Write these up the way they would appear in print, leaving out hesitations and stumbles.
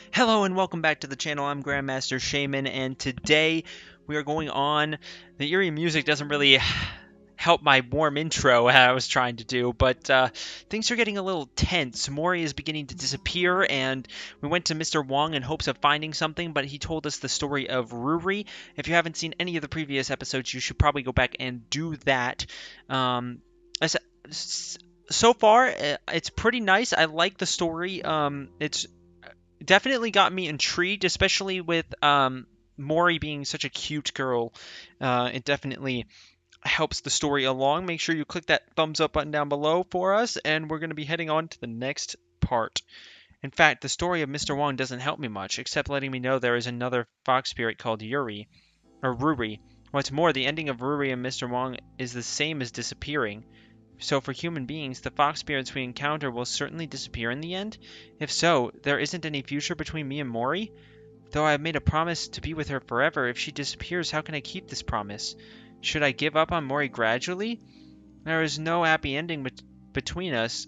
Hello and welcome back to the channel. I'm Grandmaster Shaymin, and today we are going on. The eerie music doesn't really help my warm intro I was trying to do, but things are getting a little tense. Mori is beginning to disappear, and we went to Mr. Wong in hopes of finding something, but he told us the story of Ruri. If you haven't seen any of the previous episodes, you should probably go back and do that. As, so far, it's pretty nice. I like the story. It's definitely got me intrigued, especially with Mori being such a cute girl. It definitely helps the story along. Make sure you click that thumbs up button down below for us, and we're going to be heading on to the next part. In fact, the story of Mr. Wong doesn't help me much, except letting me know there is another fox spirit called Ruri. What's more, the ending of Ruri and Mr. Wong is the same as disappearing. So for human beings, the fox spirits we encounter will certainly disappear in the end? If so, there isn't any future between me and Mori? Though I have made a promise to be with her forever, if she disappears, how can I keep this promise? Should I give up on Mori gradually? There is no happy ending between us.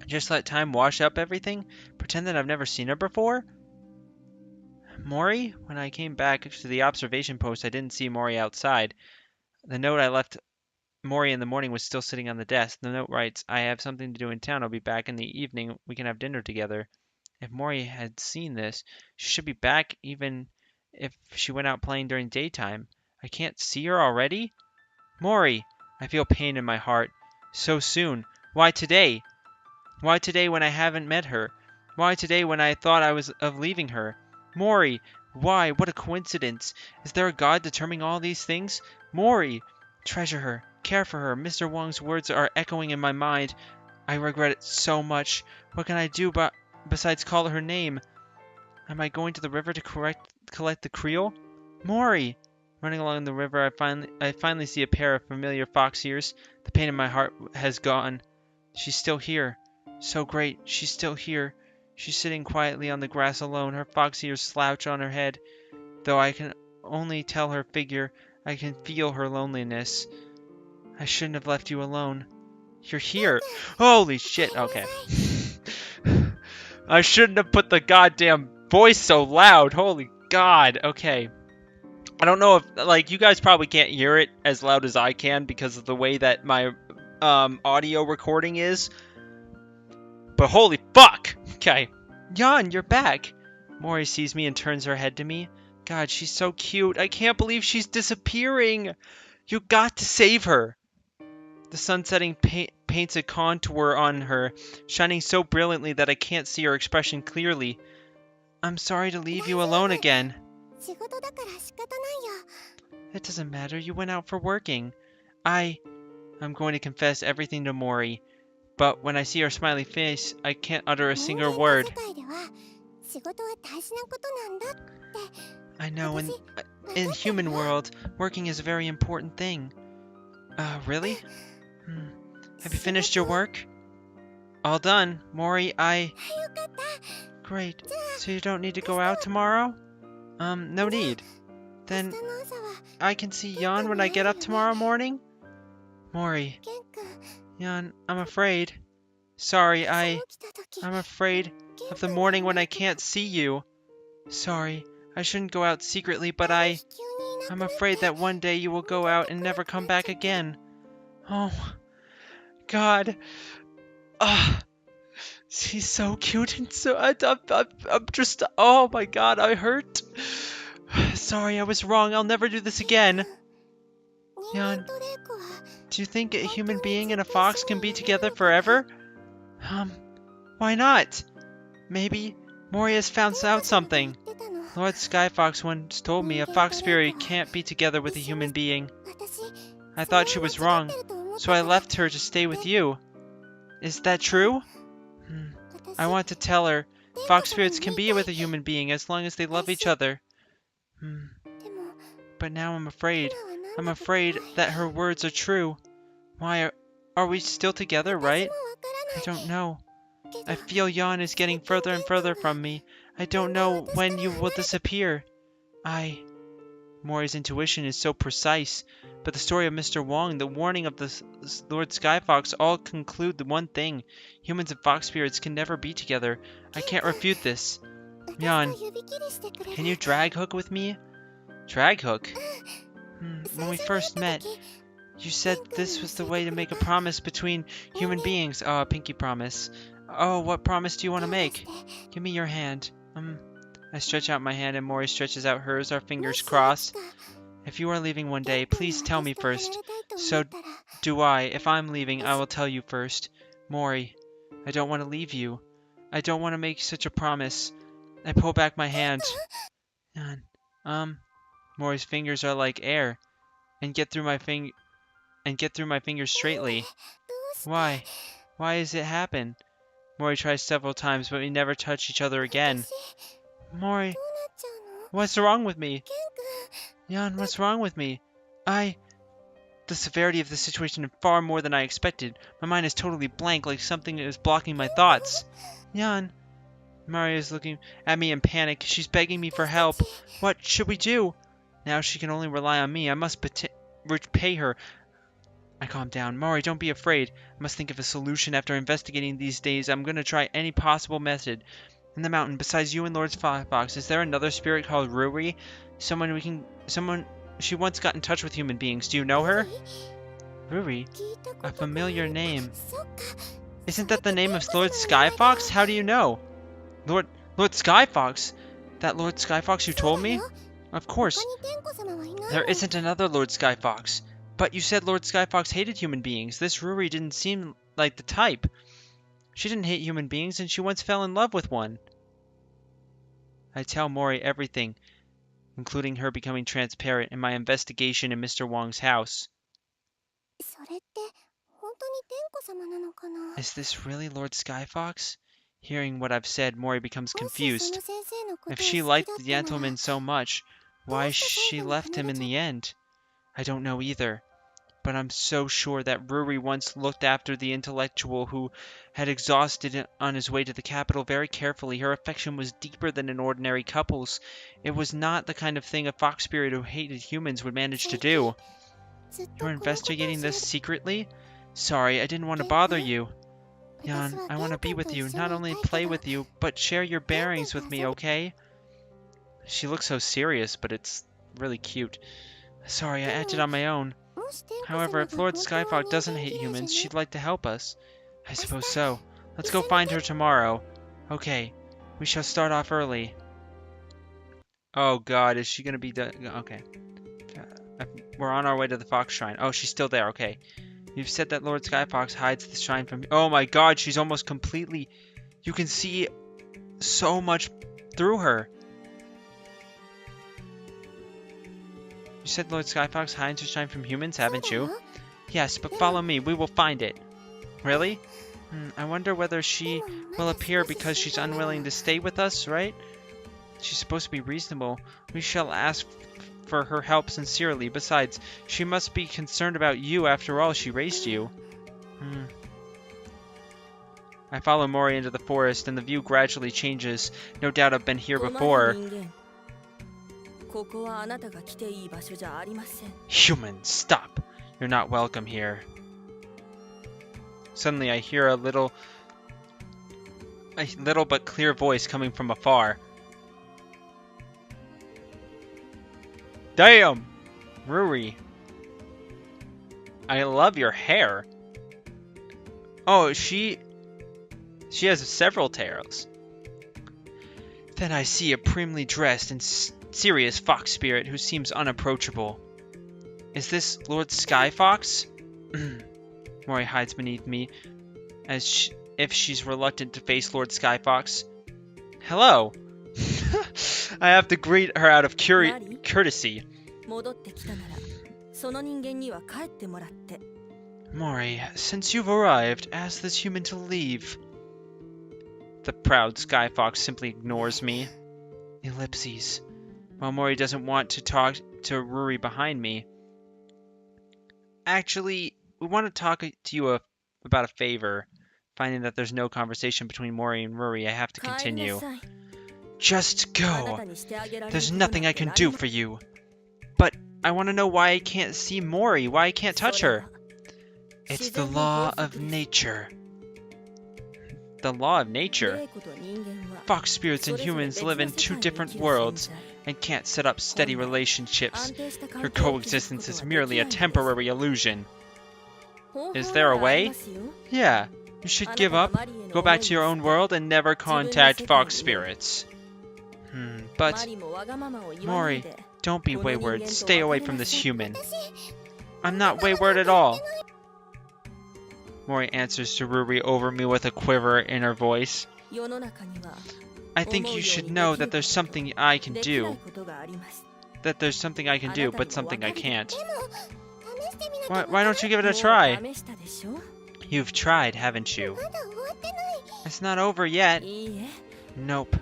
Just let time wash up everything? Pretend that I've never seen her before? Mori? When I came back to the observation post, I didn't see Mori outside. The note I left Mori in the morning was still sitting on the desk. The note writes, I have something to do in town. I'll be back in the evening. We can have dinner together. If Mori had seen this, she should be back even if she went out playing during daytime. I can't see her already? Mori! I feel pain in my heart. So soon. Why today? Why today when I haven't met her? Why today when I thought I was of leaving her? Mori! Why? What a coincidence. Is there a God determining all these things? Mori! Treasure her. Care for her. Mr. Wong's words are echoing in my mind. I regret it so much. What can I do besides call her name? Am I going to the river to collect the creel? Mori! Running along the river, I finally see a pair of familiar fox ears. The pain in my heart has gone. She's still here. So great, she's still here. She's sitting quietly on the grass alone. Her fox ears slouch on her head. Though I can only tell her figure, I can feel her loneliness. I shouldn't have left you alone. You're here. Holy shit. Okay. I shouldn't have put the goddamn voice so loud. Holy God. Okay. I don't know if, like, you guys probably can't hear it as loud as I can because of the way that my audio recording is. But holy fuck. Okay. Jan, you're back. Mori sees me and turns her head to me. God, she's so cute. I can't believe she's disappearing. You got to save her. The sun setting paints a contour on her, shining so brilliantly that I can't see her expression clearly. I'm sorry to leave you alone again. It doesn't matter. You went out for working. I'm going to confess everything to Mori, but when I see her smiley face, I can't utter a single word. I know, in human world, working is a very important thing. Really? Have you finished your work? All done. Mori, Great. So you don't need to go out tomorrow? No need. Then I can see Jan when I get up tomorrow morning? Mori. Jan, I'm afraid. Sorry, I'm afraid of the morning when I can't see you. Sorry, I shouldn't go out secretly, but I'm afraid that one day you will go out and never come back again. Oh, God. She's so cute and so I'm just, oh my God, I hurt. Sorry, I was wrong. I'll never do this again. Jan, do you think a human being and a fox can be together forever? Why not? Maybe Mori has found out something. Lord Skyfox once told me a fox spirit can't be together with a human being. I thought she was wrong, so I left her to stay with you. Is that true? I want to tell her fox spirits can be with a human being as long as they love each other. But now I'm afraid. I'm afraid that her words are true. Why, are we still together, right? I don't know. I feel Jan is getting further and further from me. I don't know when you will disappear. Mori's intuition is so precise, but the story of Mr. Wong, the warning of the Lord Skyfox, all conclude the one thing. Humans and fox spirits can never be together. I can't refute this. Yan, can you drag hook with me? Drag hook? When we first met, you said this was the way to make a promise between human beings. Oh, a pinky promise. Oh, what promise do you want to make? Give me your hand. I stretch out my hand and Mori stretches out hers, our fingers crossed. If you are leaving one day, please tell me first. So do I. If I'm leaving, I will tell you first. Mori, I don't want to leave you. I don't want to make such a promise. I pull back my hand. Mori's fingers are like air and get through my fingers straightly. Why? Why does it happen? Mori tries several times, but we never touch each other again. Mori, what's wrong with me? Yan, what's wrong with me? The severity of the situation is far more than I expected. My mind is totally blank, like something is blocking my thoughts. Yan, Mari is looking at me in panic. She's begging me for help. What should we do? Now she can only rely on me. I must repay her. I calm down. Mari, don't be afraid. I must think of a solution. After investigating these days, I'm going to try any possible method. In the mountain, besides you and Lord Fox, is there another spirit called Ruri? She once got in touch with human beings. Do you know her? Ruri? A familiar name. Isn't that the name of Lord Skyfox? How do you know? Lord Skyfox? That Lord Skyfox you told me? Of course. There isn't another Lord Skyfox. But you said Lord Skyfox hated human beings. This Ruri didn't seem like the type. She didn't hate human beings, and she once fell in love with one. I tell Mori everything, including her becoming transparent in my investigation in Mr. Wong's house. Is this really Lord Skyfox? Hearing what I've said, Mori becomes confused. If she liked the gentleman so much, why she left him in the end? I don't know either. But I'm so sure that Ruri once looked after the intellectual who had exhausted on his way to the capital very carefully. Her affection was deeper than an ordinary couple's. It was not the kind of thing a fox spirit who hated humans would manage to do. You're investigating this secretly? Sorry, I didn't want to bother you. Yan, I want to be with you, not only play with you, but share your bearings with me, okay? She looks so serious, but it's really cute. Sorry, I acted on my own. However, if Lord Skyfox doesn't hate humans, she'd like to help us. I suppose so. Let's go find her tomorrow. Okay, we shall start off early. Oh god, is she gonna be done? Okay. We're on our way to the Fox Shrine. Oh, she's still there, okay. You've said that Lord Skyfox hides the shrine from... Oh my god, she's almost completely... You can see so much through her. You said Lord Skyfox hides her shrine from humans, haven't you? Yes, but follow me. We will find it. Really? I wonder whether she will appear because she's unwilling to stay with us, right? She's supposed to be reasonable. We shall ask for her help sincerely. Besides, she must be concerned about you. After all, she raised you. I follow Mori into the forest, and the view gradually changes. No doubt I've been here before. Human, stop! You're not welcome here. Suddenly I hear a little but clear voice coming from afar. Damn! Ruri. I love your hair. Oh, she has several tails. Then I see a primly dressed and serious fox spirit who seems unapproachable. Is this Lord Skyfox? Mori hides beneath me, as if she's reluctant to face Lord Skyfox. Hello! I have to greet her out of courtesy. Mori, since you've arrived, ask this human to leave. The proud Skyfox simply ignores me. Ellipses. While Mori doesn't want to talk to Ruri behind me. Actually, we want to talk to you about a favor. Finding that there's no conversation between Mori and Ruri, I have to continue. Just go. There's nothing I can do for you. But I want to know why I can't see Mori, why I can't touch her. It's the law of nature. The law of nature. Fox spirits and humans live in two different worlds and can't set up steady relationships. Your coexistence is merely a temporary illusion. Is there a way? Yeah. You should give up, go back to your own world, and never contact fox spirits. But... Mori, don't be wayward. Stay away from this human. I'm not wayward at all. Mori answers to Ruri over me with a quiver in her voice. I think you should know that there's something I can do. That there's something I can do, but something I can't. Why don't you give it a try? You've tried, haven't you? It's not over yet. Nope.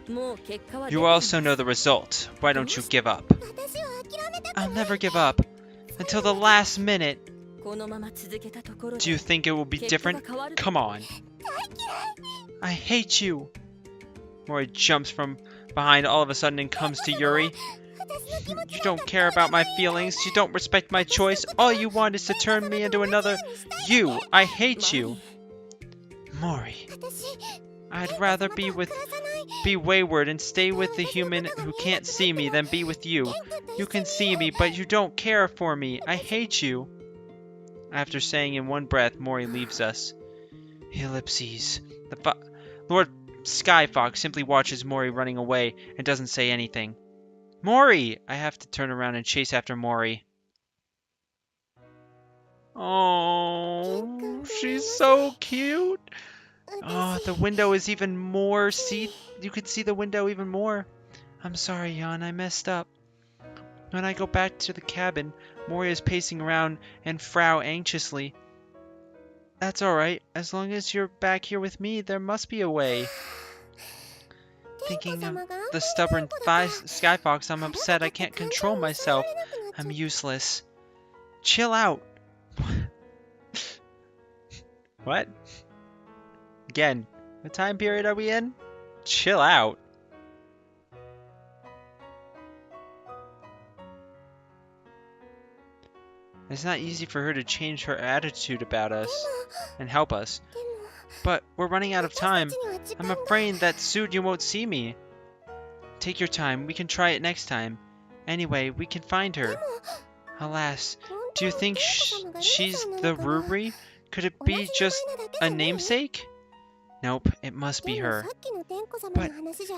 You also know the result. Why don't you give up? I'll never give up. Until the last minute. Do you think it will be different? Come on. I hate you. Mori jumps from behind all of a sudden and comes to Yuri. You don't care about my feelings. You don't respect my choice. All you want is to turn me into another you. I hate you. Mori. I'd rather be wayward and stay with the human who can't see me than be with you. You can see me, but you don't care for me. I hate you. After saying in one breath, Mori leaves us. Ellipses. Lord Skyfox simply watches Mori running away and doesn't say anything. Mori! I have to turn around and chase after Mori. Oh, she's so cute. Oh, the window is even more. See, you could see the window even more. I'm sorry, Jan, I messed up. When I go back to the cabin, Mori is pacing around and frow anxiously. That's alright. As long as you're back here with me, there must be a way. Thinking of the stubborn Skyfox, I'm upset I can't control myself. I'm useless. Chill out. What? Again, what time period are we in? Chill out. It's not easy for her to change her attitude about us and help us. But we're running out of time. I'm afraid that soon you won't see me. Take your time. We can try it next time. Anyway, we can find her. Alas, do you think she's the Ruri? Could it be just a namesake? Nope, it must be her. But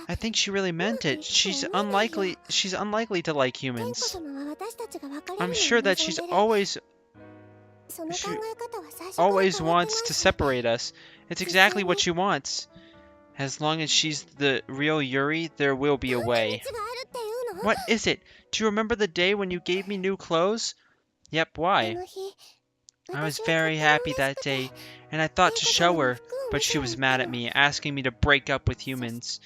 I think she really meant it. She's unlikely to like humans. I'm sure that she always wants to separate us. It's exactly what she wants. As long as she's the real Yuri, there will be a way. What is it? Do you remember the day when you gave me new clothes? Yep, why? I was very happy that day, and I thought to show her, but she was mad at me, asking me to break up with humans.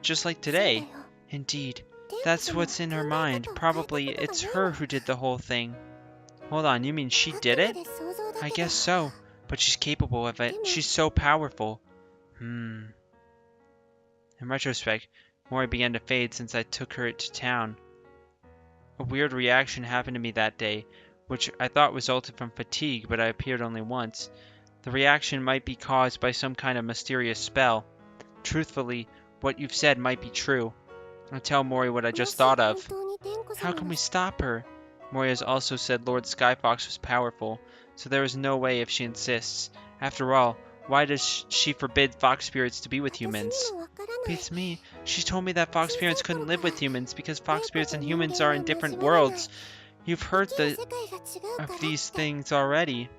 Just like today. Indeed. That's what's in her mind. Probably it's her who did the whole thing. Hold on, you mean she did it? I guess so, but she's capable of it. She's so powerful. In retrospect, Mori began to fade since I took her to town. A weird reaction happened to me that day, which I thought resulted from fatigue, but I appeared only once. The reaction might be caused by some kind of mysterious spell. Truthfully, what you've said might be true. I'll tell Mori what I just thought of. How can we stop her? Mori has also said Lord Skyfox was powerful, so there is no way if she insists. After all, why does she forbid fox spirits to be with humans? Beats me. She told me that fox spirits couldn't live with humans because fox spirits and humans are in different worlds. You've heard of these things already.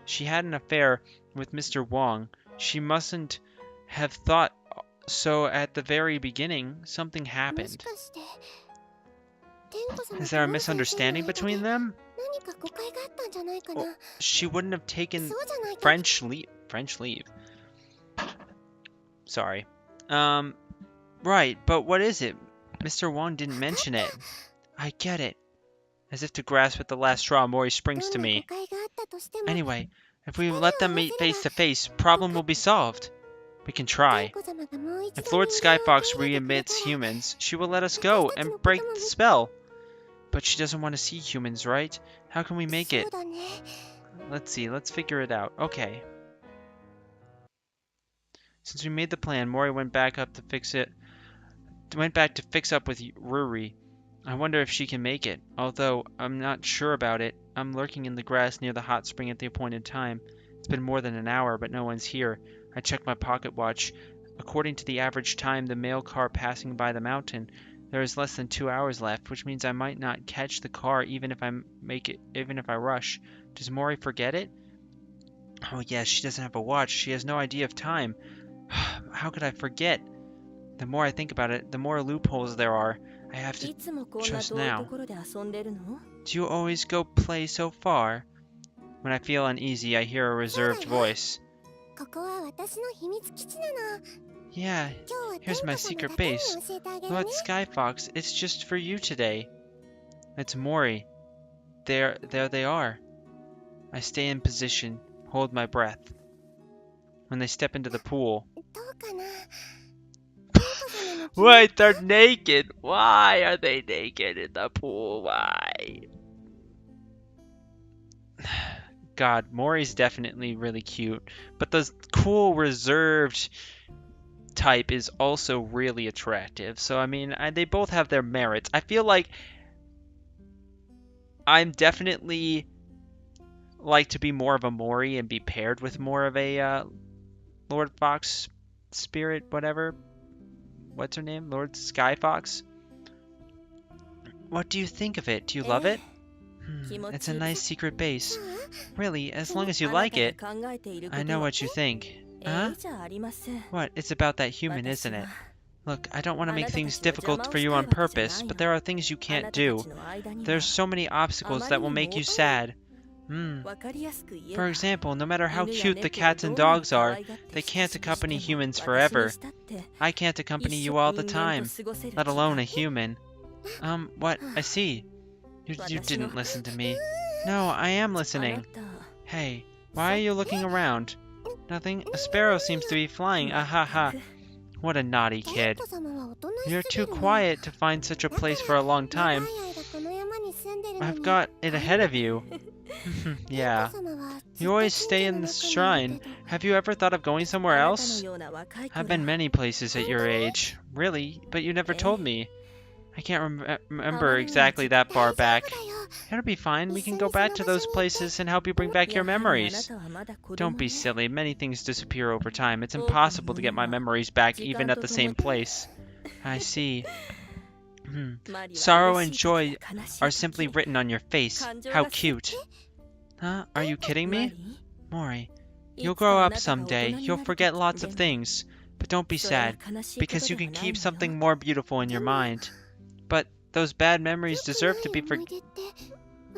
She had an affair with Mr. Wong. She mustn't have thought so at the very beginning. Something happened. Is there a misunderstanding between them? She wouldn't have taken French leave. Sorry. Right, but what is it? Mr. Wong didn't mention it. I get it. As if to grasp at the last straw, Mori springs to me. Anyway, if we let them meet face to face, problem will be solved. We can try. If Lord Skyfox readmits humans, she will let us go and break the spell. But she doesn't want to see humans, right? How can we make it? Let's see, let's figure it out. Okay. Since we made the plan, Mori went back to fix up with Ruri. I wonder if she can make it. Although I'm not sure about it. I'm lurking in the grass near the hot spring at the appointed time. It's been more than an hour, but no one's here. I checked my pocket watch. According to the average time the mail car passing by the mountain, there is less than 2 hours left, which means I might not catch the car even if I rush. Does Mori forget it? Oh yes, she doesn't have a watch. She has no idea of time. How could I forget? The more I think about it, the more loopholes there are. I have to trust now. Do you always go play so far? When I feel uneasy, I hear a reserved voice. Yeah, here's my secret base. Lord Sky Fox, it's just for you today. It's Mori. There they are. I stay in position, hold my breath. When they step into the pool. Wait, they're naked. Why are they naked in the pool? Why? God, Mori's definitely really cute. But the cool, reserved type is also really attractive. So, I mean, they both have their merits. I feel like I'm definitely like to be more of a Mori and be paired with more of a Lord Fox spirit, whatever. What's her name? Lord Sky Fox? What do you think of it? Do you love it? It's a nice secret base. Really, as long as you like it. I know what you think. Huh? What? It's about that human, isn't it? Look, I don't want to make things difficult for you on purpose, but there are things you can't do. There's so many obstacles that will make you sad. For example, no matter how cute the cats and dogs are, they can't accompany humans forever. I can't accompany you all the time, let alone a human. What? I see. You didn't listen to me. No, I am listening. Hey, why are you looking around? Nothing? A sparrow seems to be flying. Ah ha ha. What a naughty kid. You're too quiet to find such a place for a long time. I've got it ahead of you. Yeah. You always stay in the shrine. Have you ever thought of going somewhere else? I've been many places at your age. Really? But you never told me. I can't remember exactly that far back. It'll be fine. We can go back to those places and help you bring back your memories. Don't be silly. Many things disappear over time. It's impossible to get my memories back even at the same place. I see. Sorrow and joy are simply written on your face. How cute. Huh? Are you kidding me? Mori, you'll grow up someday. You'll forget lots of things. But don't be sad, because you can keep something more beautiful in your mind. But those bad memories deserve to be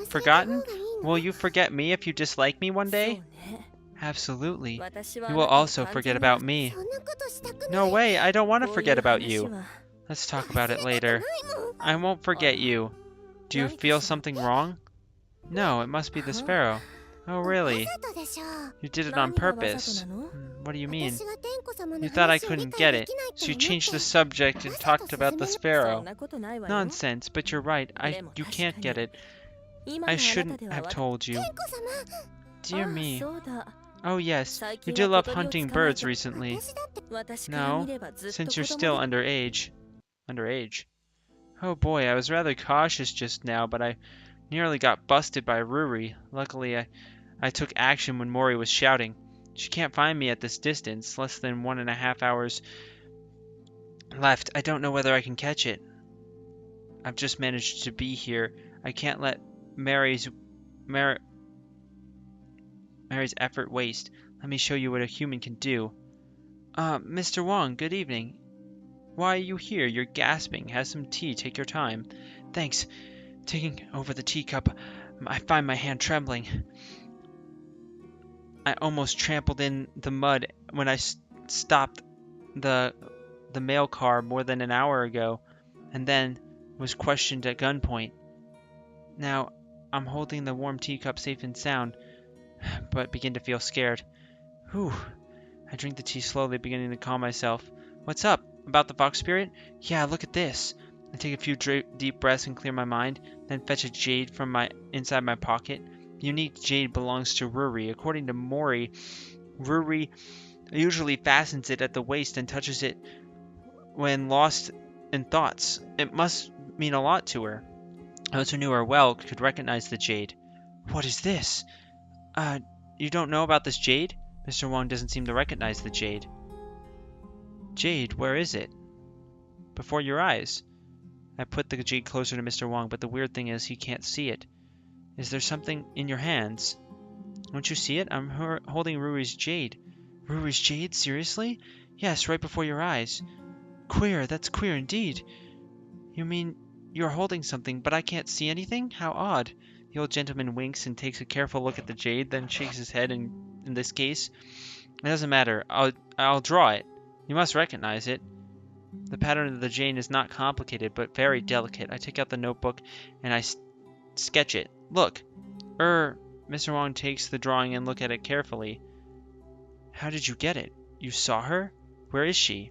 forgotten? Will you forget me if you dislike me one day? Absolutely. You will also forget about me. No way, I don't want to forget about you. Let's talk about it later. I won't forget you. Do you feel something wrong? No, it must be the sparrow. Oh, really? You did it on purpose. What do you mean? You thought I couldn't get it, so you changed the subject and talked about the sparrow. Nonsense, but you're right. You can't get it. I shouldn't have told you. Dear me. Oh yes, you did love hunting birds recently. No, since you're still underage. Underage? Oh boy, I was rather cautious just now, but I nearly got busted by Ruri. Luckily, I took action when Mori was shouting. She can't find me at this distance, less than 1.5 hours left. I don't know whether I can catch it. I've just managed to be here. I can't let Mary's effort waste. Let me show you what a human can do. Mr. Wong, good evening. Why are you here? You're gasping. Have some tea. Take your time. Thanks. Taking over the teacup, I find my hand trembling. I almost trampled in the mud when I stopped the mail car more than an hour ago, and then was questioned at gunpoint. Now, I'm holding the warm teacup safe and sound, but begin to feel scared. Whew. I drink the tea slowly, beginning to calm myself. What's up? About the fox spirit? Yeah, look at this. I take a few deep breaths and clear my mind, then fetch a jade from inside my pocket. Unique jade belongs to Ruri. According to Mori, Ruri usually fastens it at the waist and touches it when lost in thoughts. It must mean a lot to her. Those who knew her well could recognize the jade. What is this? You don't know about this jade? Mr. Wong doesn't seem to recognize the jade. Jade, where is it? Before your eyes. I put the jade closer to Mr. Wong, but the weird thing is he can't see it. Is there something in your hands? Don't you see it? I'm holding Rui's jade. Rui's jade? Seriously? Yes, right before your eyes. Queer, that's queer indeed. You mean you're holding something, but I can't see anything? How odd. The old gentleman winks and takes a careful look at the jade, then shakes his head in this case. It doesn't matter. I'll draw it. You must recognize it. The pattern of the jade is not complicated, but very delicate. I take out the notebook and I sketch it. Look. Mr. Wong takes the drawing and look at it carefully. How did you get it? You saw her? Where is she?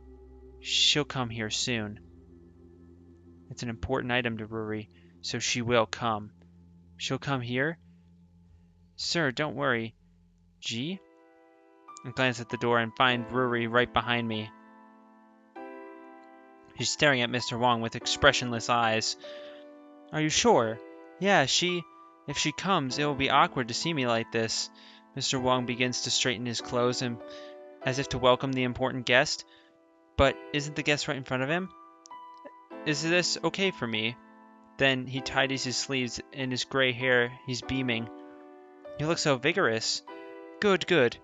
She'll come here soon. It's an important item to Ruri, so she will come. She'll come here? Sir, don't worry. G? I glance at the door and find Ruri right behind me. She's staring at Mr. Wong with expressionless eyes. Are you sure? Yeah, if she comes, it will be awkward to see me like this. Mr. Wong begins to straighten his clothes and as if to welcome the important guest. But isn't the guest right in front of him? Is this okay for me? Then he tidies his sleeves. In his gray hair, he's beaming. You look so vigorous. Good, good.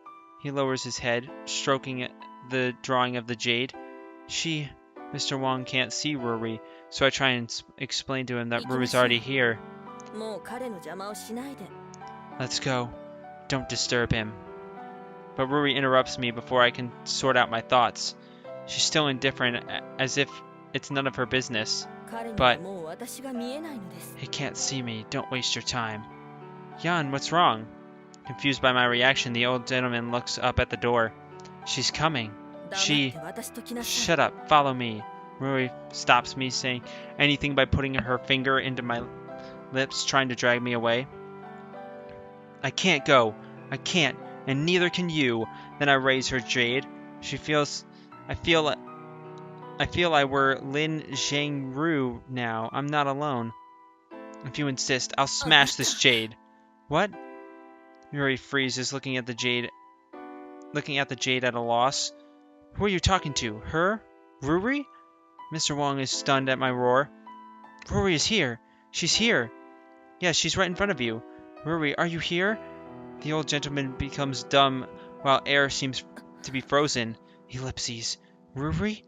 He lowers his head, stroking the drawing of the jade. Mr. Wong can't see Ruri, so I try and explain to him that Ruri's already here. Let's go. Don't disturb him. But Ruri interrupts me before I can sort out my thoughts. She's still indifferent, as if it's none of her business. But he can't see me. Don't waste your time. Yan, what's wrong? Confused by my reaction, the old gentleman looks up at the door. She's coming. Shut up. Follow me. Ruri stops me saying anything by putting her finger into my lips, trying to drag me away. I can't go. I can't, and neither can you. Then I raise her jade. I feel I were Lin Zhangru now. I'm not alone. If you insist, I'll smash this jade. What? Ruri freezes, looking at the jade at a loss. Who are you talking to? Her? Ruri? Mr. Wong is stunned at my roar. Ruri is here. She's here. Yes, she's right in front of you. Ruri, are you here? The old gentleman becomes dumb while air seems to be frozen. Ellipses. Ruri?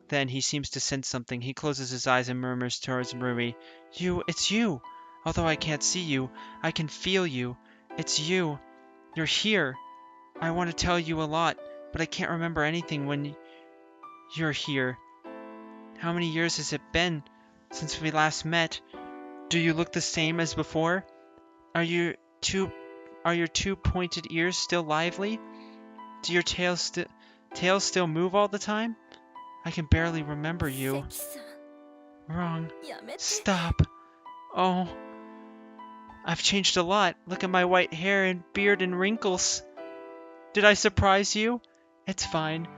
Then he seems to sense something. He closes his eyes and murmurs towards Ruri. It's you. Although I can't see you, I can feel you. It's you. You're here. I want to tell you a lot, but I can't remember anything when you're here. How many years has it been since we last met? Do you look the same as before? Are your two pointed ears still lively? Do your tails still move all the time? I can barely remember you. Wrong. Stop. Oh. I've changed a lot. Look at my white hair and beard and wrinkles. Did I surprise you? It's fine.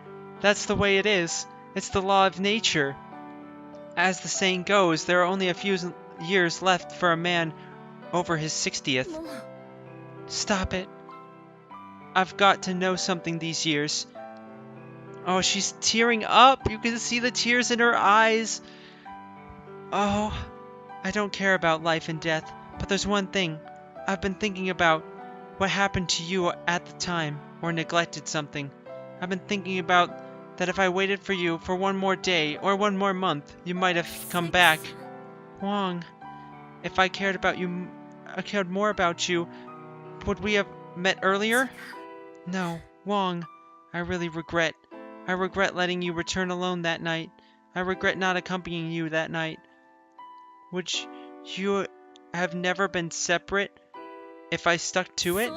That's the way it is. It's the law of nature. As the saying goes, there are only a few years left for a man over his 60th. Stop it. I've got to know something these years. Oh, she's tearing up. You can see the tears in her eyes. Oh, I don't care about life and death, but there's one thing I've been thinking about. What happened to you at the time, or neglected something. I've been thinking about that if I waited for you for one more day or one more month, you might have come back. Wong, if I cared more about you, would we have met earlier? No, Wong, I really regret. I regret letting you return alone that night. I regret not accompanying you that night. Would you have never been separate if I stuck to it?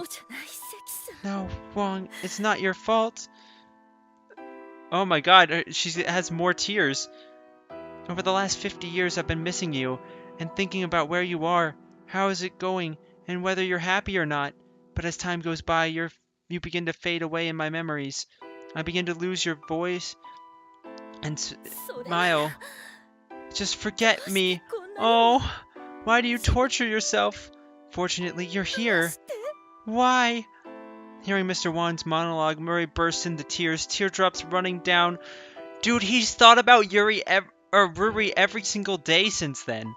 No, Wong, it's not your fault. Oh my god, she has more tears. Over the last 50 years I've been missing you and thinking about where you are, how is it going, and whether you're happy or not. But as time goes by, your you begin to fade away in my memories. I begin to lose your voice and smile. Just forget me. Oh, why do you torture yourself? Fortunately, you're here. Why? Hearing Mr. Wang's monologue, Murray burst into tears, teardrops running down. Dude, he's thought about Ruri every single day since then.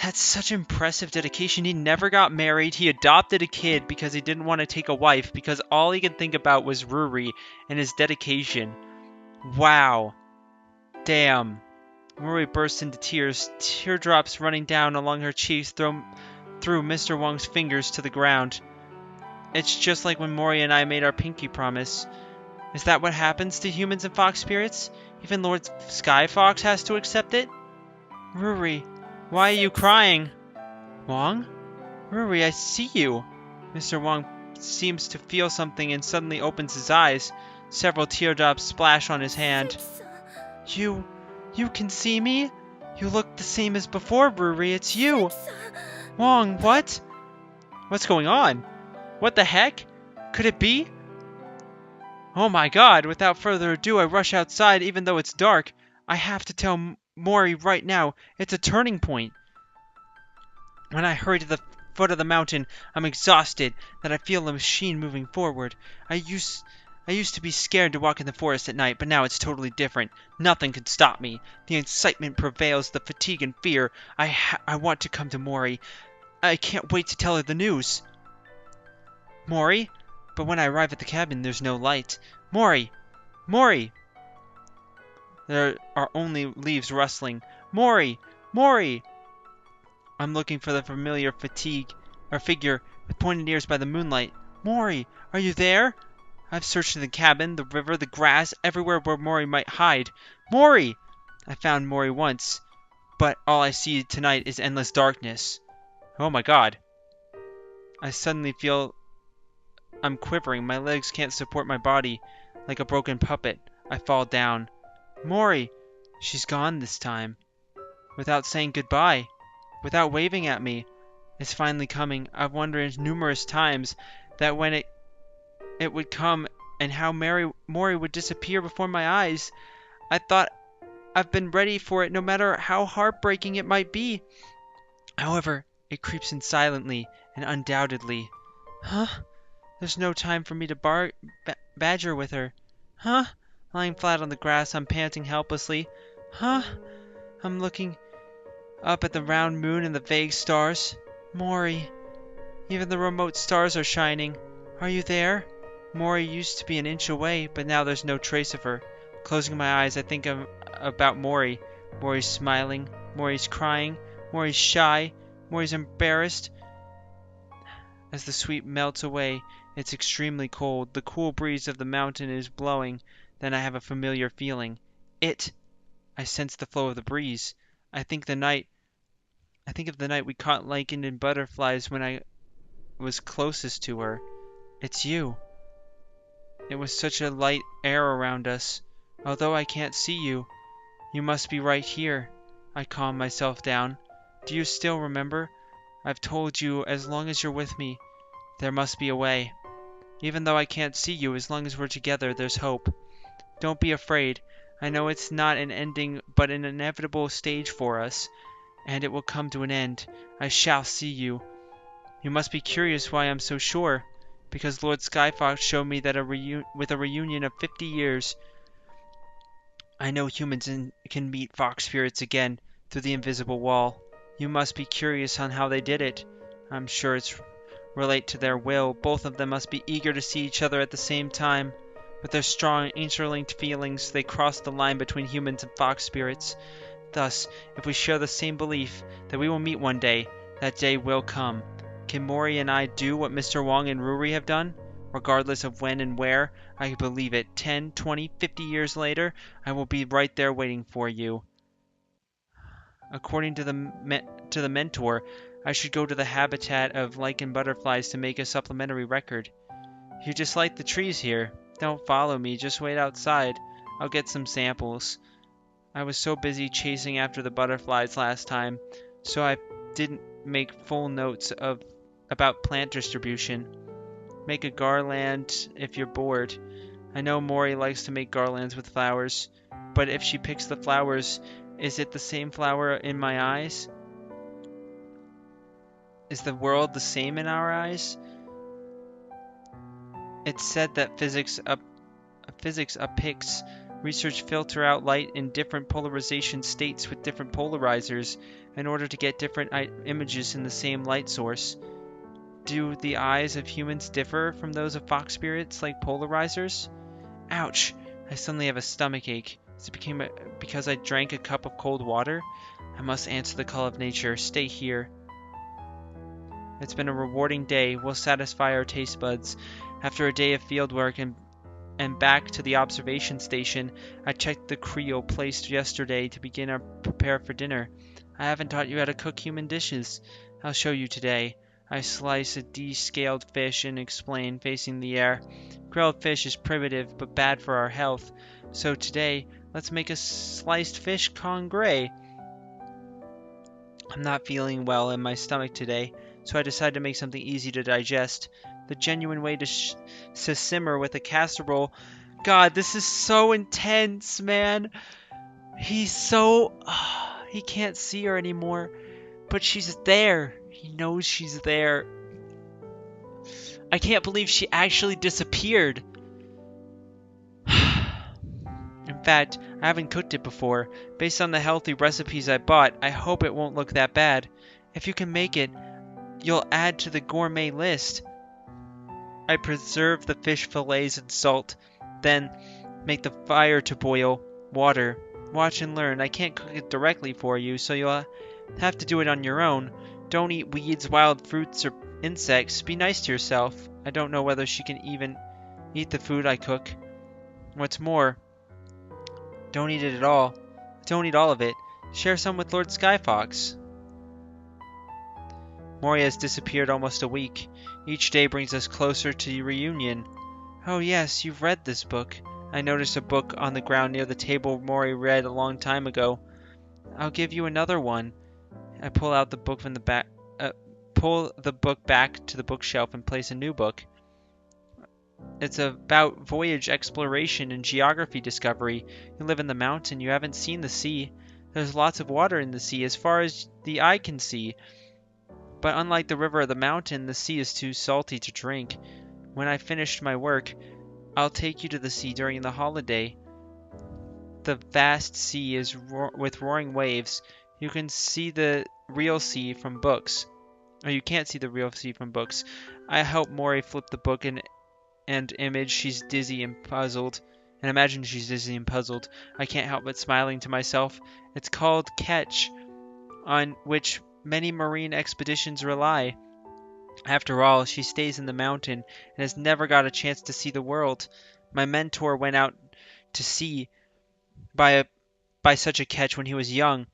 That's such impressive dedication. He never got married. He adopted a kid because he didn't want to take a wife, because all he could think about was Ruri and his dedication. Wow. Damn. Murray burst into tears, teardrops running down along her cheeks through Mr. Wang's fingers to the ground. It's just like when Mori and I made our pinky promise. Is that what happens to humans and fox spirits? Even Lord Sky Fox has to accept it? Ruri, why are you crying? Wang? Ruri, I see you. Mr. Wang seems to feel something and suddenly opens his eyes. Several teardrops splash on his hand. You can see me? You look the same as before, Ruri. It's you. Wang, what? What's going on? What the heck? Could it be? Oh my god, without further ado, I rush outside even though it's dark. I have to tell Mori right now. It's a turning point. When I hurry to the foot of the mountain, I'm exhausted that I feel a machine moving forward. I used to be scared to walk in the forest at night, but now it's totally different. Nothing can stop me. The excitement prevails, the fatigue and fear. I want to come to Mori. I can't wait to tell her the news. Mori? But when I arrive at the cabin, there's no light. Mori! Mori! There are only leaves rustling. Mori! Mori! I'm looking for the familiar figure with pointed ears by the moonlight. Mori! Are you there? I've searched in the cabin, the river, the grass, everywhere where Mori might hide. Mori! I found Mori once, but all I see tonight is endless darkness. Oh my god. I suddenly feel I'm quivering. My legs can't support my body. Like a broken puppet, I fall down. Mori! She's gone this time. Without saying goodbye. Without waving at me. It's finally coming. I've wondered numerous times that when it would come and how Mori would disappear before my eyes. I thought I've been ready for it no matter how heartbreaking it might be. However, it creeps in silently and undoubtedly. Huh? There's no time for me to badger with her. Huh? Lying flat on the grass, I'm panting helplessly. Huh? I'm looking up at the round moon and the vague stars. Mori. Even the remote stars are shining. Are you there? Mori used to be an inch away, but now there's no trace of her. Closing my eyes, I think about Mori. Mori's smiling. Mori's crying. Mori's shy. Mori's embarrassed. As the sweet melts away, it's extremely cold. The cool breeze of the mountain is blowing. Then I have a familiar feeling. I sense the flow of the breeze. I think of the night we caught lichen and butterflies when I was closest to her. It's you. It was such a light air around us. Although I can't see you, you must be right here. I calm myself down. Do you still remember? I've told you, as long as you're with me, there must be a way. Even though I can't see you, as long as we're together, there's hope. Don't be afraid. I know it's not an ending, but an inevitable stage for us. And it will come to an end. I shall see you. You must be curious why I'm so sure. Because Lord Skyfox showed me that with a reunion of 50 years, I know humans can meet fox spirits again through the invisible wall. You must be curious on how they did it. I'm sure it's relate to their will. Both of them must be eager to see each other at the same time. With their strong interlinked feelings, they cross the line between humans and fox spirits. Thus, if we share the same belief that we will meet one day, that day will come. Can Mori and I do what Mr. Wang and Ruri have done? Regardless of when and where, I believe it. 10, 20, 50 years later, I will be right there waiting for you. According to the mentor, I should go to the habitat of lichen butterflies to make a supplementary record. You just like the trees here. Don't follow me, just wait outside. I'll get some samples. I was so busy chasing after the butterflies last time, so I didn't make full notes about plant distribution. make a garland if you're bored. I know Mori likes to make garlands with flowers, but if she picks the flowers, is it the same flower in my eyes? Is the world the same in our eyes? It's said that physics upicks research filter out light in different polarization states with different polarizers in order to get different images in the same light source. Do the eyes of humans differ from those of fox spirits like polarizers? Ouch! I suddenly have a stomach ache. Is it because I drank a cup of cold water? I must answer the call of nature. Stay here. It's been a rewarding day. We'll satisfy our taste buds. After a day of fieldwork and back to the observation station, I checked the Creole placed yesterday to begin our prepare for dinner. I haven't taught you how to cook human dishes. I'll show you today. I slice a descaled fish and explain, facing the air. Grilled fish is primitive but bad for our health. So today, let's make a sliced fish congre. I'm not feeling well in my stomach today, so I decided to make something easy to digest. The genuine way to simmer with a casserole. God, this is so intense, man. He's so... he can't see her anymore, but she's there. He knows she's there. I can't believe she actually disappeared. In fact, I haven't cooked it before. Based on the healthy recipes I bought, I hope it won't look that bad. If you can make it, you'll add to the gourmet list. I preserve the fish fillets in salt, then make the fire to boil water. Watch and learn. I can't cook it directly for you, so you'll have to do it on your own. Don't eat weeds, wild fruits, or insects. Be nice to yourself. I don't know whether she can even eat the food I cook. What's more, don't eat it at all. Don't eat all of it. Share some with Lord Skyfox. Mori has disappeared almost a week. Each day brings us closer to the reunion. Oh yes, you've read this book. I noticed a book on the ground near the table Mori read a long time ago. I'll give you another one. I pull out the book from the back. Pull the book back to the bookshelf and place a new book. It's about voyage exploration and geography discovery. You live in the mountain, you haven't seen the sea. There's lots of water in the sea as far as the eye can see. But unlike the river or the mountain, the sea is too salty to drink. When I finished my work, I'll take you to the sea during the holiday. The vast sea is with roaring waves. You can see the real sea from books. Or you can't see the real sea from books. I help Mori flip the book and image. She's dizzy and puzzled. And imagine she's dizzy and puzzled. I can't help but smiling to myself. It's called Catch, on which many marine expeditions rely. After all, she stays in the mountain and has never got a chance to see the world. My mentor went out to sea by such a catch when he was young,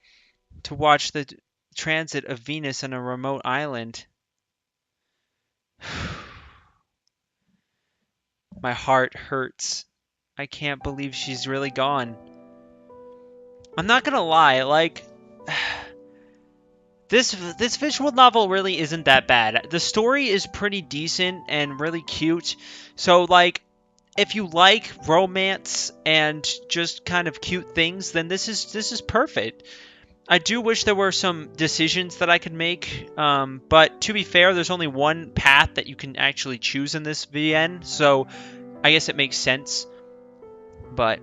to watch the transit of Venus on a remote island. My heart hurts. I can't believe she's really gone. I'm not gonna lie, like... This visual novel really isn't that bad. The story is pretty decent and really cute. So, like, if you like romance and just kind of cute things, then this is perfect. I do wish there were some decisions that I could make, but to be fair, there's only one path that you can actually choose in this VN, so I guess it makes sense. But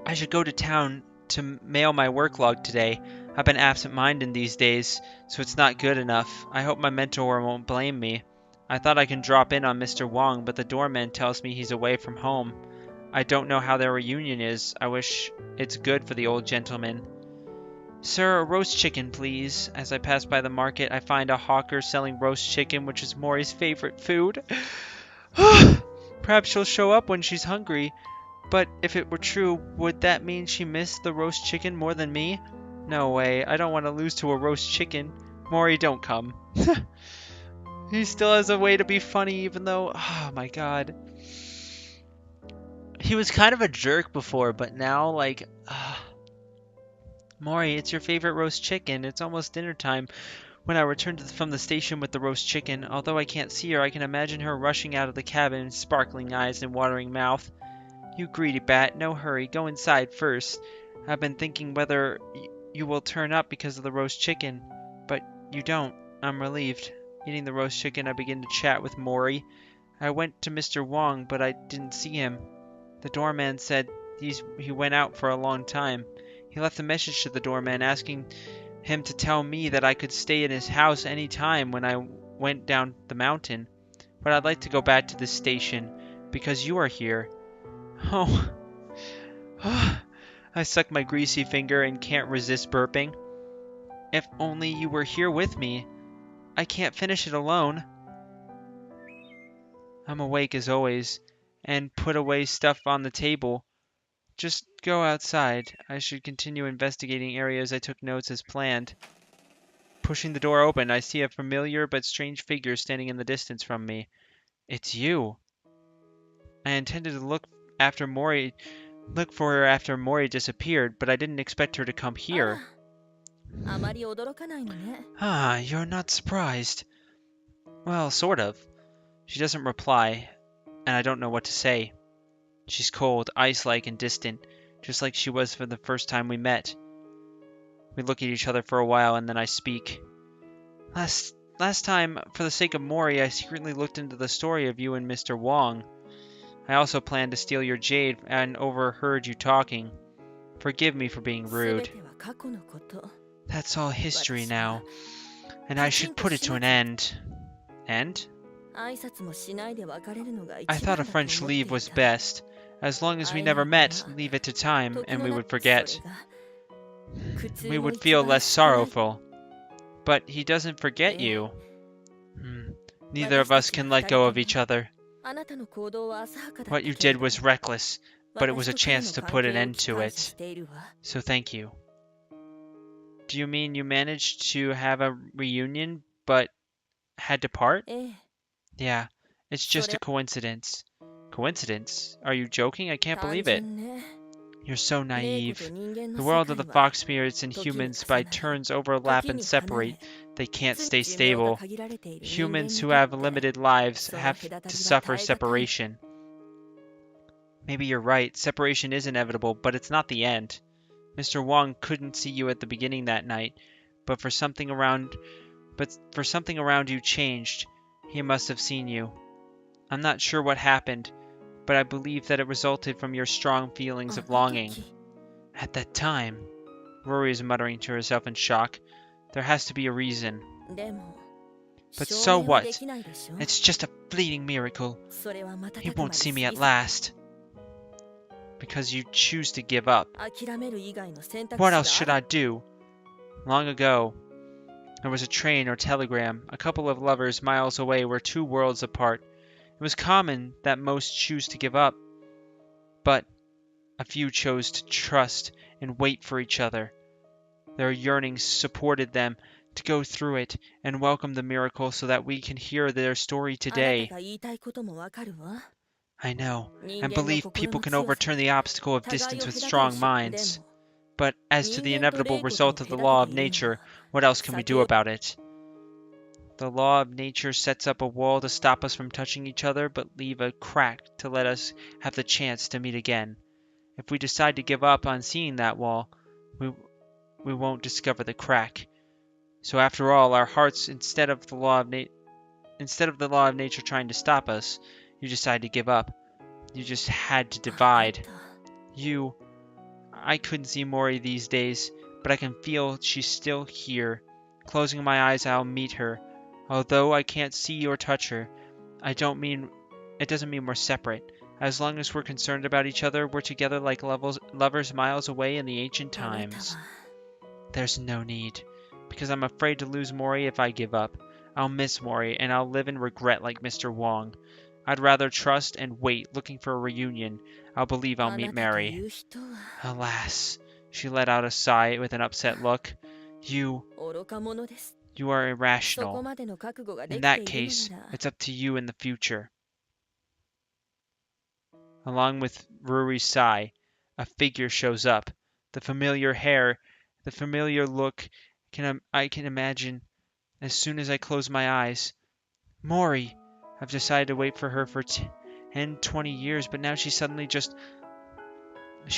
I should go to town to mail my work log today. I've been absent-minded these days, so it's not good enough. I hope my mentor won't blame me. I thought I can drop in on Mr. Wong, but the doorman tells me he's away from home. I don't know how their reunion is. I wish it's good for the old gentleman. Sir, a roast chicken, please. As I pass by the market, I find a hawker selling roast chicken, which is Mori's favorite food. Perhaps she'll show up when she's hungry. But if it were true, would that mean she missed the roast chicken more than me? No way, I don't want to lose to a roast chicken. Mori, don't come. He still has a way to be funny even though... Oh my god. He was kind of a jerk before, but now, like... Mori, it's your favorite roast chicken. It's almost dinner time. When I returned from the station with the roast chicken, although I can't see her, I can imagine her rushing out of the cabin, sparkling eyes and watering mouth. You greedy bat, no hurry, go inside first. I've been thinking whether you will turn up because of the roast chicken, but you don't. I'm relieved. Eating the roast chicken, I begin to chat with Mori. I went to Mr. Wong, but I didn't see him. The doorman said he went out for a long time. He left a message to the doorman asking him to tell me that I could stay in his house any time when I went down the mountain. But I'd like to go back to the station, because you are here. Oh. I suck my greasy finger and can't resist burping. If only you were here with me. I can't finish it alone. I'm awake as always, and put away stuff on the table. Just go outside. I should continue investigating areas I took notes as planned. Pushing the door open, I see a familiar but strange figure standing in the distance from me. It's you. I intended to look for her after Mori disappeared, but I didn't expect her to come here. You're not surprised. Well, sort of. She doesn't reply, and I don't know what to say. She's cold, ice-like, and distant, just like she was for the first time we met. We look at each other for a while, and then I speak. Last time, for the sake of Mori, I secretly looked into the story of you and Mr. Wong. I also planned to steal your jade and overheard you talking. Forgive me for being rude. That's all history now, and I should put it to an end. End? I thought a French leave was best. As long as we never met, leave it to time, and we would forget. We would feel less sorrowful. But he doesn't forget you. Neither of us can let go of each other. What you did was reckless, but it was a chance to put an end to it. So thank you. Do you mean you managed to have a reunion, but had to part? Yeah, it's just a coincidence. Coincidence? Are you joking? I can't believe it. You're so naive. The world of the fox spirits and humans by turns overlap and separate. They can't stay stable. Humans who have limited lives have to suffer separation. Maybe you're right. Separation is inevitable, but it's not the end. Mr. Wong couldn't see you at the beginning that night, but for something around you changed. He must have seen you. I'm not sure what happened, but I believe that it resulted from your strong feelings of longing. At that time, Rory is muttering to herself in shock. There has to be a reason. But so what? It's just a fleeting miracle. He won't see me at last. Because you choose to give up. What else should I do? Long ago, there was a train or telegram. A couple of lovers miles away were 2 worlds apart. It was common that most choose to give up, but a few chose to trust and wait for each other. Their yearnings supported them to go through it and welcome the miracle so that we can hear their story today. I know, and believe people can overturn the obstacle of distance with strong minds. But as to the inevitable result of the law of nature, what else can we do about it? The law of nature sets up a wall to stop us from touching each other, but leave a crack to let us have the chance to meet again. If we decide to give up on seeing that wall, we won't discover the crack. So after all, our hearts, instead of the law of nature trying to stop us, you decide to give up. You just had to divide. I couldn't see Mori these days, but I can feel she's still here. Closing my eyes, I'll meet her. Although I can't see or touch her, it doesn't mean we're separate. As long as we're concerned about each other, we're together like lovers miles away in the ancient times. There's no need, because I'm afraid to lose Mori if I give up. I'll miss Mori, and I'll live in regret like Mr. Wong. I'd rather trust and wait, looking for a reunion. I'll believe I'll meet Mary. Alas, she let out a sigh with an upset look. You are irrational. In that case, it's up to you in the future. Along with Ruri's sigh, a figure shows up. The familiar hair, the familiar look, I can imagine as soon as I close my eyes. Mori! I've decided to wait for her for 10, 20 years, but now she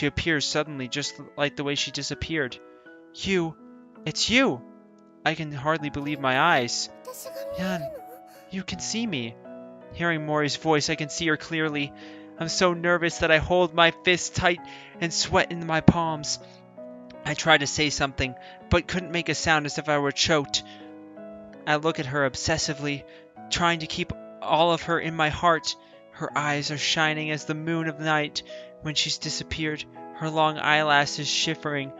appears suddenly, just like the way she disappeared. You! It's you! I can hardly believe my eyes. Yan, you can see me. Hearing Mori's voice, I can see her clearly. I'm so nervous that I hold my fists tight and sweat in my palms. I try to say something, but couldn't make a sound, as if I were choked. I look at her obsessively, trying to keep all of her in my heart. Her eyes are shining as the moon of night. When she's disappeared, her long eyelashes shivering.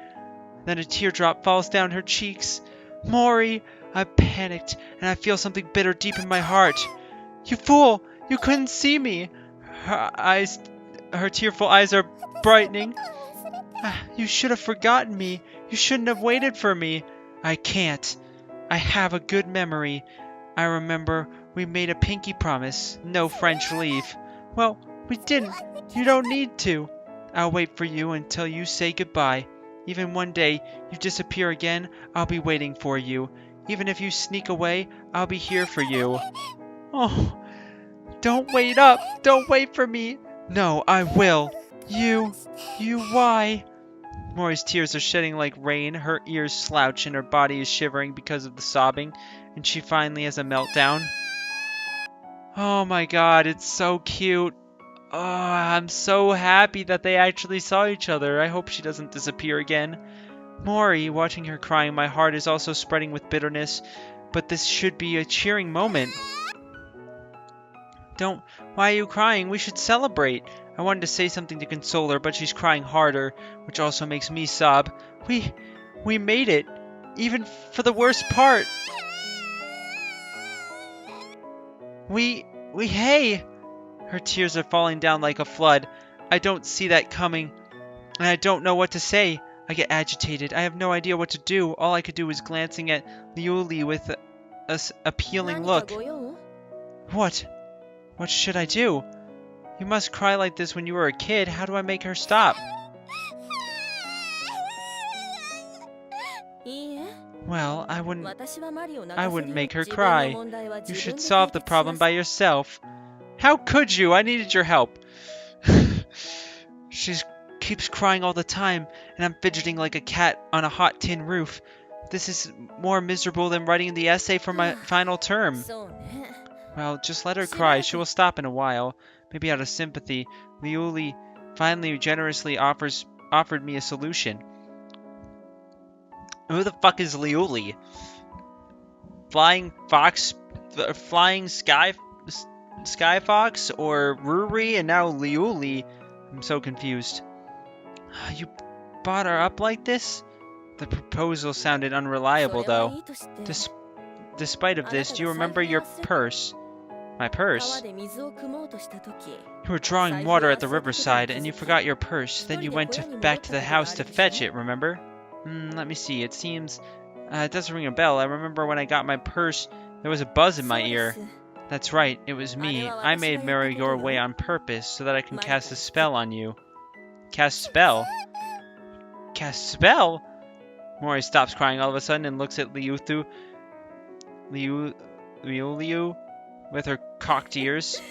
Then a teardrop falls down her cheeks. Mori! I panicked, and I feel something bitter deep in my heart. You fool! You couldn't see me! Her tearful eyes are brightening. You should have forgotten me. You shouldn't have waited for me. I can't. I have a good memory. I remember we made a pinky promise. No French leave. Well, we didn't. You don't need to. I'll wait for you until you say goodbye. Even one day you disappear again, I'll be waiting for you. Even if you sneak away, I'll be here for you. Oh, don't wait up. Don't wait for me. No, I will. Why? Mori's tears are shedding like rain. Her ears slouch and her body is shivering because of the sobbing, and she finally has a meltdown. Oh my god, it's so cute. Oh, I'm so happy that they actually saw each other. I hope she doesn't disappear again. Mori, watching her crying, my heart is also spreading with bitterness, but this should be a cheering moment. Why are you crying? We should celebrate. I wanted to say something to console her, but she's crying harder, which also makes me sob. We made it, even for the worst part. Hey! Her tears are falling down like a flood. I don't see that coming, and I don't know what to say. I get agitated. I have no idea what to do. All I could do is glancing at Liuli with a appealing look. What? What should I do? You must cry like this when you were a kid. How do I make her stop? Well, I wouldn't make her cry. You should solve the problem by yourself. How could you? I needed your help. She keeps crying all the time, and I'm fidgeting like a cat on a hot tin roof. This is more miserable than writing the essay for my final term. Well, just let her cry. She will stop in a while. Maybe out of sympathy, Liuli finally generously offered me a solution. Who the fuck is Liuli? Flying sky fox or Ruri, and now Liuli? I'm so confused. You brought her up like this? The proposal sounded unreliable, though. Despite of this, do you remember your purse? My purse? You were drawing water at the riverside, and you forgot your purse. Then you went back to the house to fetch it, remember? Let me see. It seems... it doesn't ring a bell. I remember when I got my purse, there was a buzz in my ear. That's right, it was me. I made Mary your way on purpose, so that I can cast a spell on you. Cast spell? Cast spell? Mori stops crying all of a sudden and looks at Liu with her cocked ears.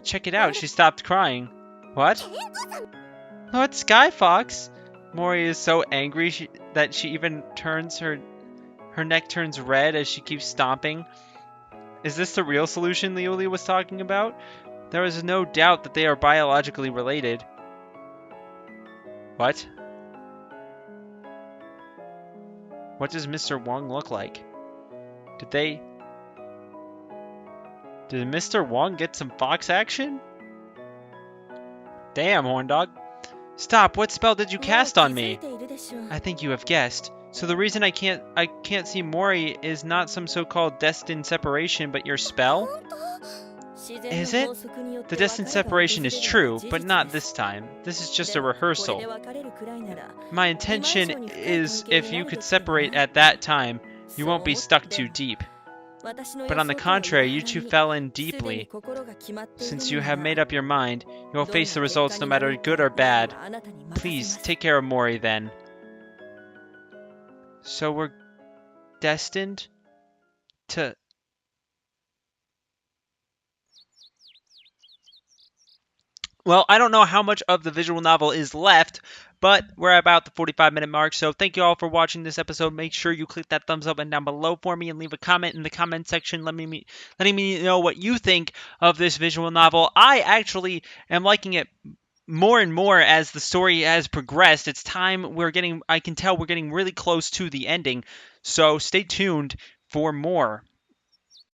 Check it out, she stopped crying. What? Lord Skyfox? Mori is so angry that she even turns her neck turns red as she keeps stomping. Is this the real solution Liuli was talking about? There is no doubt that they are biologically related. What? What does Mr. Wong look like? Did Mr. Wong get some fox action? Damn, horn dog. Stop, what spell did you cast on me? I think you have guessed. So the reason I can't see Mori is not some so-called destined separation, but your spell? Is it? The destined separation is true, but not this time. This is just a rehearsal. My intention is if you could separate at that time, you won't be stuck too deep. But on the contrary, you two fell in deeply. Since you have made up your mind, you will face the results no matter good or bad. Please, take care of Mori then. So we're destined? to Well, I don't know how much of the visual novel is left, but we're at about the 45-minute mark. So thank you all for watching this episode. Make sure you click that thumbs up button down below for me and leave a comment in the comment section letting me know what you think of this visual novel. I actually am liking it more and more as the story has progressed. It's time I can tell we're getting really close to the ending. So stay tuned for more.